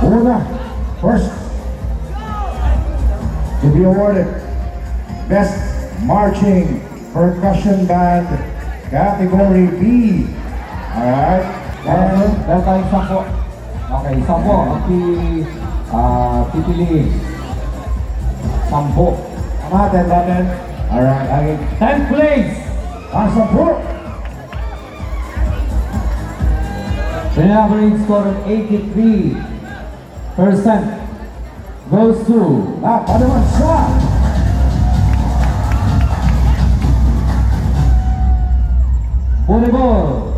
Una, first to be awarded Best Marching Percussion Band Category B. Alright. Meron tayong 10. Okay, 10 ang pipiliin. 10. Tama, 10 natin. Alright. Okay. 10th place. 10. The average score of 83% goes to Padawan sa Volleyball.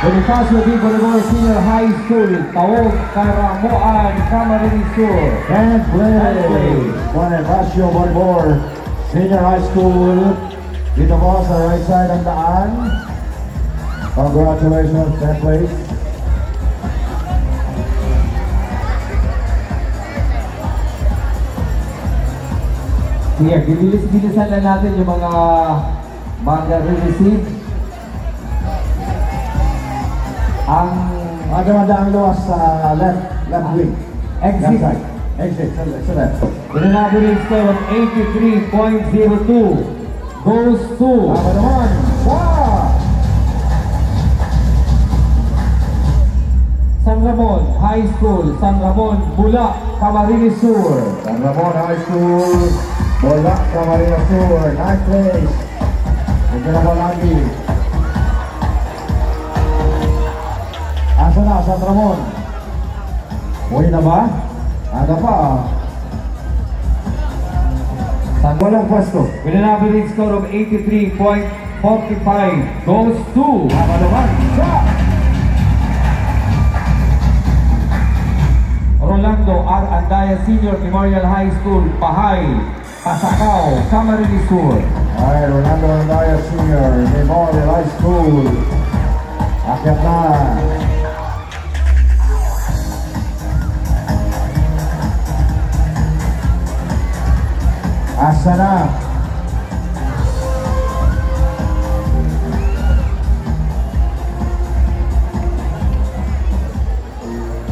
Bonifacio D. Volleyball Senior High School, Taog, Caramoan, Camarines Sur. 10th place. Bonifacio Volleyball Senior High School. Dito po sa right side ng daan. Congratulations, 10th place. Sige, bilis-bilisan na natin yung mga mag-receive. Ang Magandang luwas sa left wing. exit. Left side. Exit sa left. With an average score of 83.02 goes to Tama naman sa San Ramon High School, San Ramon, Bula, Camarines Sur. San Ramon High School, Bola, Camarines Sur. 9th place. Ito na po lagi. Asa na, San Ramon? Uwi na ba? Aga pa ah. Walang pwesto. With an average score of 83.45 goes to Tama naman sa Rolando R. Andaya Senior Memorial High School, Pahay, Pasakaw, Camarines Sur. ay Rolando Andaya Senior Memorial High School. Akyat na. Asa na?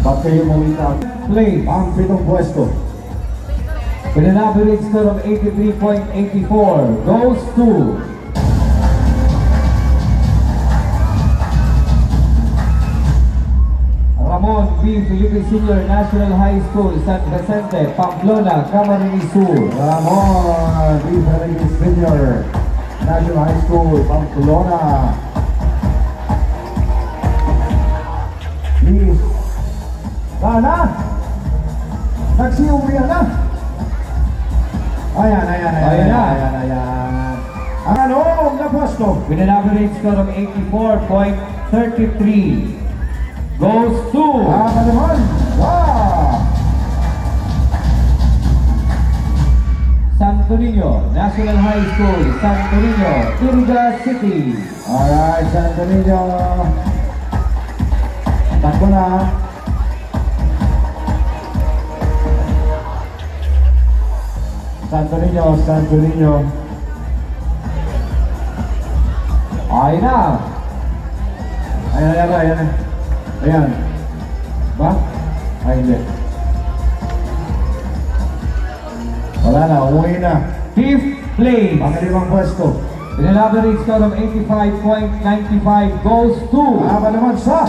Ba't kayo mawita? Place. Ang 7th pwesto. With an average score of 83.84 goes to Ramon B. Felipe Senior National High School, San Vicente, Pamplona, Camarines Sur. Ramon B. Felipe Senior National High School, Pamplona. Please. Sana? Nagsiuwian na? Ayan. Ayan na. Ang ano na pwesto? With an average score of 84.33 goes to Tama naman. Wow! Santo Niño National High School, Santo Niño, Iriga City. Alright, Santo Niño. Takbo na. Santo Niño. Ay na. Ayan. Ba? Ay, hindi. Wala na, umuwi na. 5th place. Pang-5 pwesto. With an average score of 85.95 goes to Tama naman sa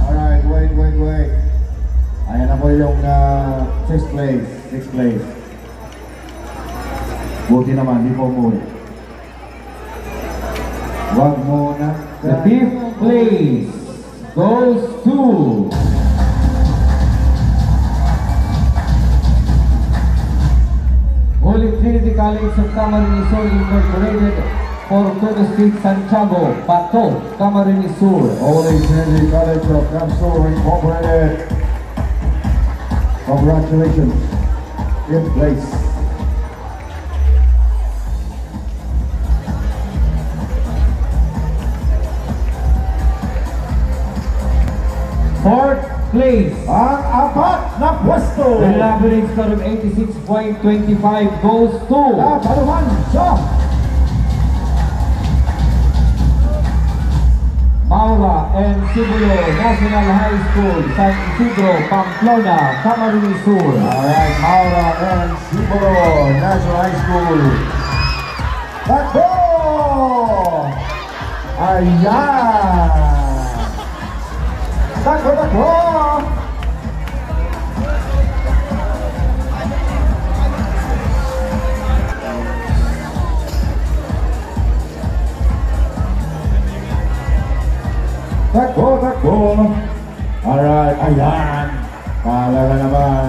alright, wait. Ayan na po yung 6th place. Buti naman, di po umuwi. Wag muna. the 5th place goes to Holy Trinity College of Camarines Sur Incorporated, Fortuna Street, Santiago, Bato, Camarines Sur. Holy Trinity College of Camsur Incorporated. Congratulations. 5th place. Fourth place. Ang 4 na pwesto. With an average score of 86.25 goes to Paluman sa Maura and Sibulo National High School, San Isidro, Pamplona, Camarines Sur. Alright, Maura and Sibolo National High School. Takbo! Ayan! Takbo, takbo! Takbo, takbo! Alright, ayan! Talaga naman.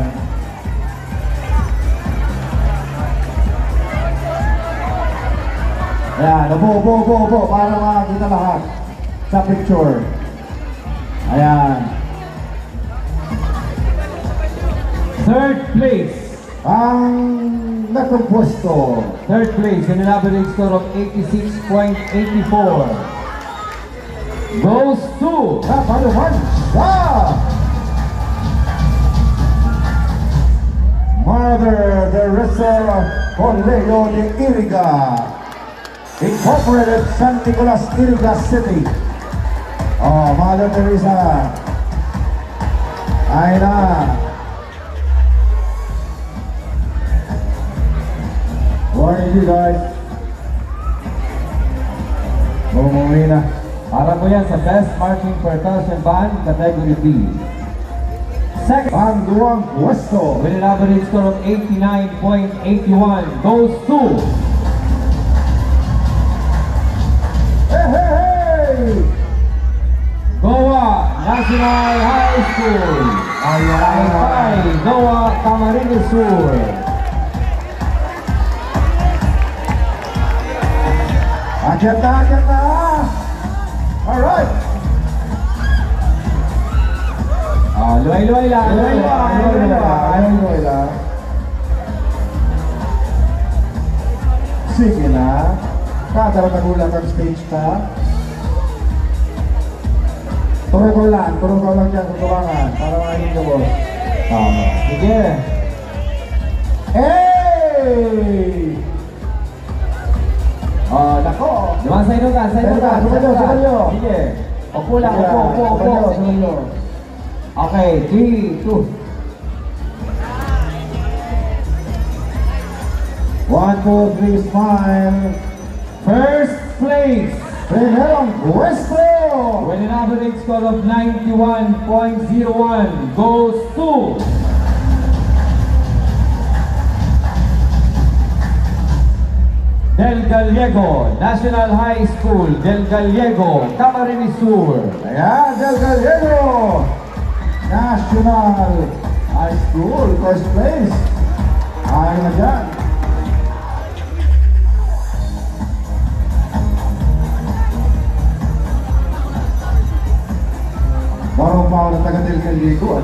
Ayan, upo, para makakita lahat sa picture. Ayan. Third place. Ang nagpupwesto. Third place, an average score of 86.84. Goes to Kapaluman siya! Mother Teresa Coleo de Iriga, Incorporated San Nicolas, Iriga City. Oh, Mother Teresa. Ay na. What did you guys? Bumuwi na. para po yan sa Best Marching Percussion Band, Category B. Second, Panduang Puesto. with an average score of 89.81, goes to Hey! Goa National High School. Ay, Goa, Camarines Sur. Akyat na! Alright! Luway-luway lang. Luway lang. Sige na. Nagulat ang stage ka. Turo ko lang dyan, kutubangan. Para makainin ka, boss. Tama. Sige. Hey! Nako! Sa ino ka. Sumayo. Sige. Opo lang, opo. Sumayo. Okay, 3, 2. 1, 2, 3, smile. First place, Primerong Puesto. with an average score of 91.01, goes to Del Gallego National High School, Del Gallego, Camarines Sur. Ayan, Del Gallego National High School, first place. Ay na dyan. Marong pa ako ng taga Del Gallego.